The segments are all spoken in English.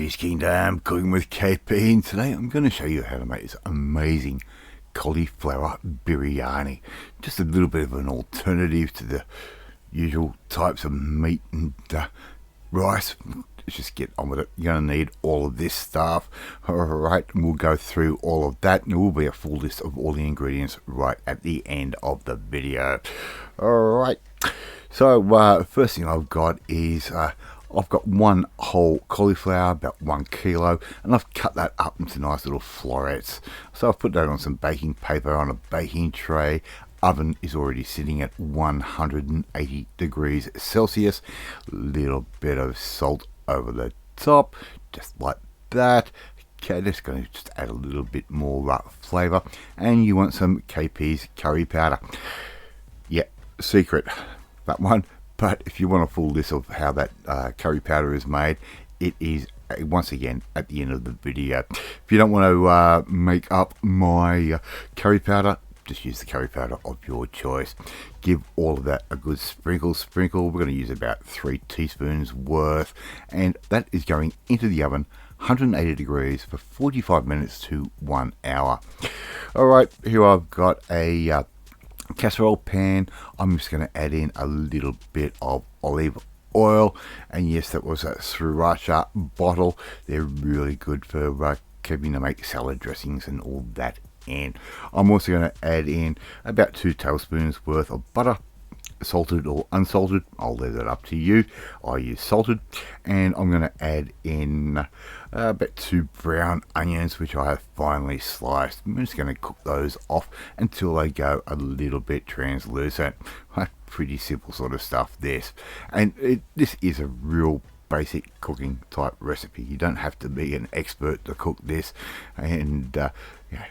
KP's Kingdom, cooking with KP, and today I'm going to show you how to make this amazing cauliflower biryani. Just a little bit of an alternative to the usual types of meat and rice. Let's just get on with it. You're going to need all of this stuff. Alright, and we'll go through all of that, and there will be a full list of all the ingredients right at the end of the video. Alright, so first thing I've got is I've got one whole cauliflower, about 1 kilo, and I've cut that up into nice little florets. So I've put that on some baking paper on a baking tray. Oven is already sitting at 180 degrees Celsius. Little bit of salt over the top, just like that. Okay, just going to just add a little bit more flavor, and you want some KP's curry powder. Yeah, secret, that one. But if you want a full list of how that curry powder is made, it is once again at the end of the video. If you don't want to make up my curry powder, just use the curry powder of your choice. Give all of that a good sprinkle. We're going to use about 3 teaspoons worth, and that is going into the oven 180 degrees for 45 minutes to 1 hour. Alright, here I've got a casserole pan. I'm just going to add in a little bit of olive oil, and yes, that was a sriracha bottle. They're really good for keeping to make salad dressings and all that in. I'm also going to add in about 2 tablespoons worth of butter, salted or unsalted. I'll leave that up to you. I use salted, and I'm going to add in about 2 brown onions, which I have finely sliced. I'm just going to cook those off until they go a little bit translucent. Pretty simple sort of stuff, this. And this is a real basic cooking type recipe. You don't have to be an expert to cook this, and yeah,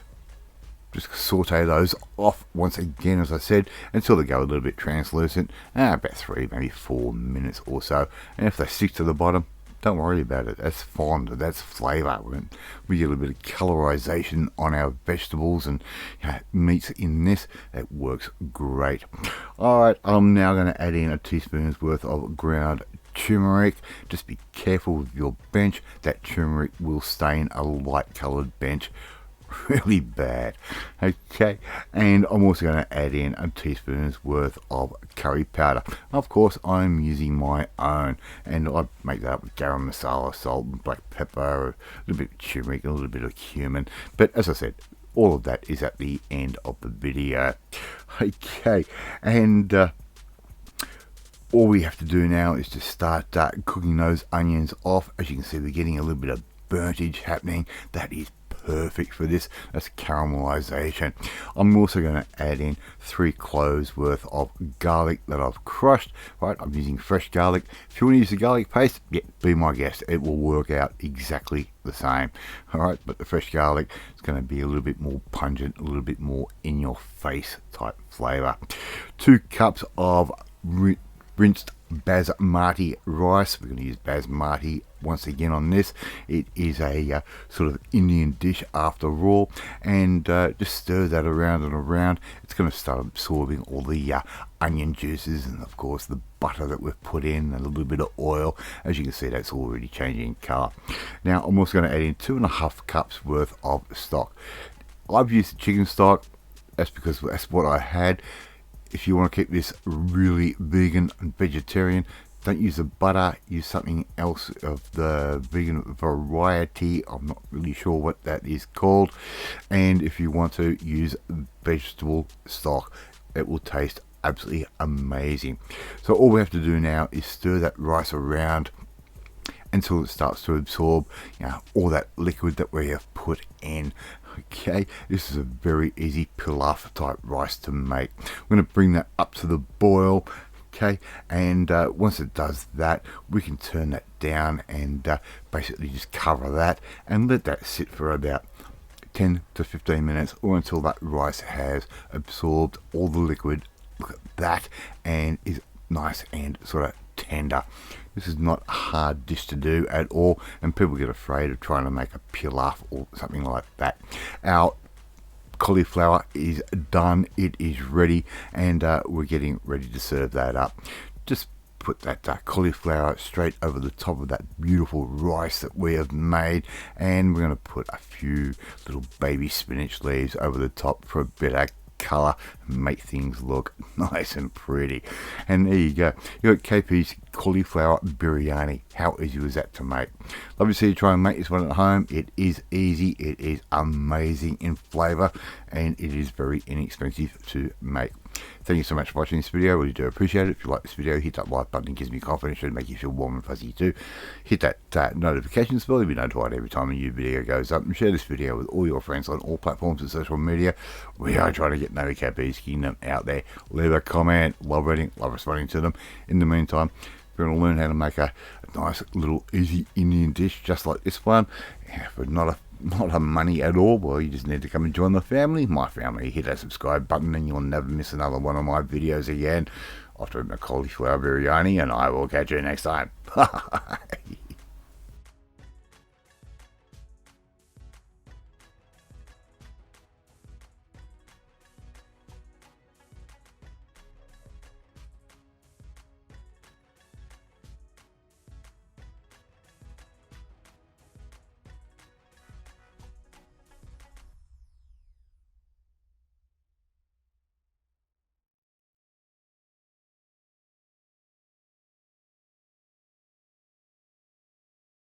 just saute those off once again, as I said, until they go a little bit translucent. About 3, maybe 4 minutes or so. And if they stick to the bottom, don't worry about it. That's fond. That's flavour. We get a little bit of colorization on our vegetables and meats in this. That works great. Alright, I'm now going to add in a teaspoon's worth of ground turmeric. Just be careful with your bench. That turmeric will stain a light coloured bench really bad. Okay, and I'm also going to add in a teaspoon's worth of curry powder. Of course, I'm using my own, and I make that up with garam masala, salt, and black pepper, a little bit of turmeric, a little bit of cumin. But as I said, all of that is at the end of the video. Okay, and all we have to do now is to start cooking those onions off. As you can see, we're getting a little bit of burnish happening. That is perfect for this. That's caramelization. I'm also going to add in 3 cloves worth of garlic that I've crushed. Right, I'm using fresh garlic. If you want to use the garlic paste, yeah, be my guest. It will work out exactly the same. Alright, but the fresh garlic is going to be a little bit more pungent, a little bit more in your face type flavor. 2 cups of rinsed basmati rice. We're going to use basmati once again on this. It is a sort of Indian dish after all, and just stir that around and around. It's going to start absorbing all the onion juices and of course the butter that we've put in, and a little bit of oil. As you can see, that's already changing colour. Now I'm also going to add in 2.5 cups worth of stock. I've used the chicken stock. That's because that's what I had. If you want to keep this really vegan and vegetarian, don't use the butter, use something else of the vegan variety. I'm not really sure what that is called. And if you want to use vegetable stock, it will taste absolutely amazing. So all we have to do now is stir that rice around until it starts to absorb all that liquid that we have put in. Okay, this is a very easy pilaf type rice to make. We're going to bring that up to the boil. Okay, and once it does that, we can turn that down and basically just cover that and let that sit for about 10 to 15 minutes, or until that rice has absorbed all the liquid. Look at that, and is nice and sort of tender. This is not a hard dish to do at all, and people get afraid of trying to make a pilaf or something like that. Our cauliflower is done. It is ready, and we're getting ready to serve that up. Just put that cauliflower straight over the top of that beautiful rice that we have made, and we're going to put a few little baby spinach leaves over the top for a bit of colour, make things look nice and pretty. And there you go, you got KP's Cauliflower Biryani. How easy was that to make? Love to see you try and make this one at home. It is easy, it is amazing in flavour, and it is very inexpensive to make. Thank you so much for watching this video. I really do appreciate it. If you like this video, hit that like button. It gives me confidence and make you feel warm and fuzzy too. Hit that notification bell to be notified every time a new video goes up, and share this video with all your friends on all platforms and social media. We are trying to get No KP's Kingdom out there. Leave a comment. Love reading, love responding to them. In the meantime, if you want to learn how to make a nice little easy Indian dish just like this one, for not a money at all, well, you just need to come and join the family, my family. Hit that subscribe button and you'll never miss another one of my videos again. After my cauliflower biryani, and I will catch you next time.